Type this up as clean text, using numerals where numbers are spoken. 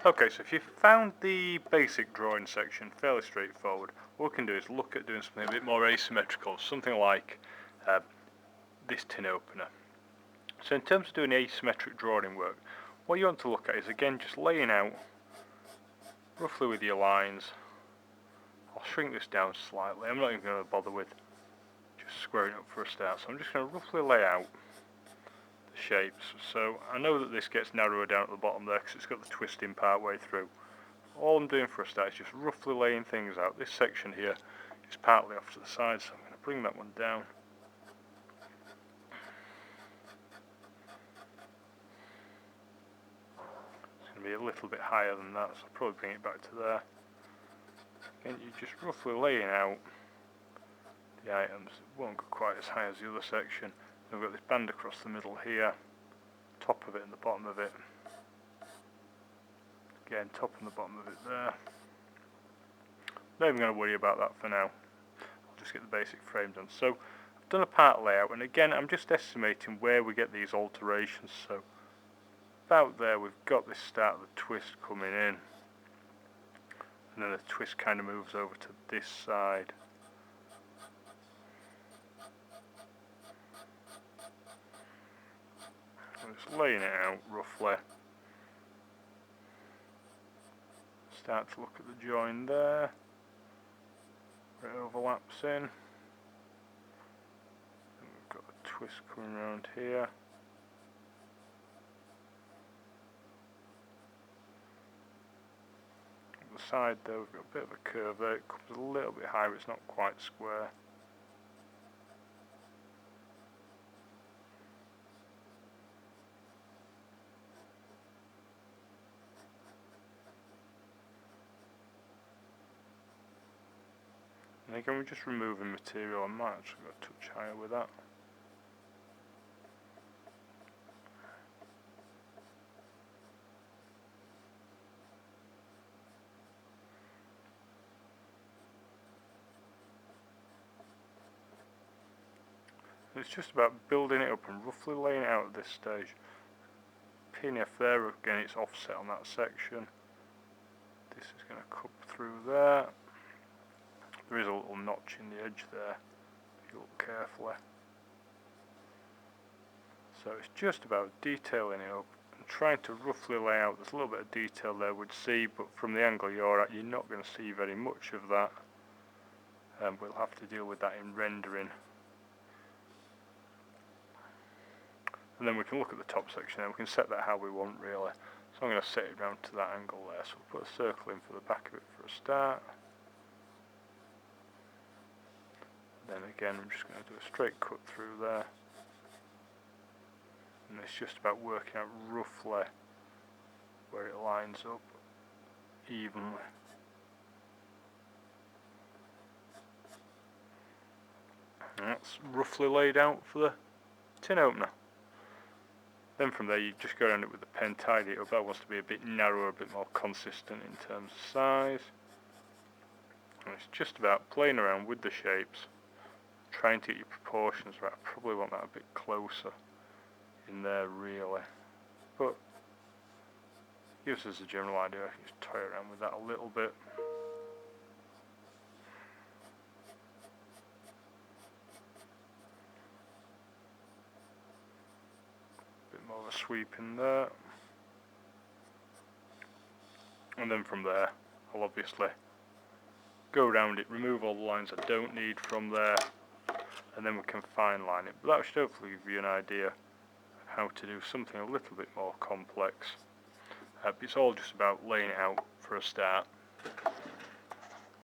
Okay, so if you found the basic drawing section fairly straightforward, what we can do is look at doing something a bit more asymmetrical, something like this tin opener. So in terms of doing asymmetric drawing work, what you want to look at is again just laying out roughly with your lines. I'll shrink this down slightly, I'm not even going to bother with just squaring up for a start, so I'm just going to roughly lay out the shapes. So I know that this gets narrower down at the bottom there because it's got the twisting part way through. All I'm doing for a start is just roughly laying things out. This section here is partly off to the side, so I'm going to bring that one down. It's going to be a little bit higher than that, so I'll probably bring it back to there. Again, you're just roughly laying out the items. It won't go quite as high as the other section. Then we've got this band across the middle here, top of it and the bottom of it. Again, top and the bottom of it there. Not even going to worry about that for now. I'll just get the basic frame done. So I've done a part layout, and again I'm just estimating where we get these alterations. So about there we've got this start of the twist coming in, and then the twist kind of moves over to this side. I'm just laying it out roughly. Start to look at the join there, where it overlaps in. And we've got the twist coming around here. On the side there we've got a bit of a curve there, it comes a little bit higher, it's not quite square. And again we're just removing material, I might actually go a touch higher with that. It's just about building it up and roughly laying it out at this stage. PNF there, again it's offset on that section. This is going to cup through there. There is a little notch in the edge there, if you look carefully. So it's just about detailing it up and trying to roughly lay out. There's a little bit of detail there we'd see, but from the angle you're at, you're not going to see very much of that. We'll have to deal with that in rendering. And then we can look at the top section and we can set that how we want really. So I'm going to set it down to that angle there. So we'll put a circle in for the back of it for a start. Then again I'm just going to do a straight cut through there. And it's just about working out roughly where it lines up evenly. And that's roughly laid out for the tin opener. Then from there you just go around it with the pen, tidy it up. That wants to be a bit narrower, a bit more consistent in terms of size. And it's just about playing around with the shapes, trying to get your proportions right. I probably want that a bit closer in there really, but gives us a general idea. I can just toy around with that a little bit. Bit more of a sweep in there, and then from there I'll obviously go around it, remove all the lines I don't need from there, and then we can fine line it. But that should hopefully give you an idea of how to do something a little bit more complex. It's all just about laying it out for a start.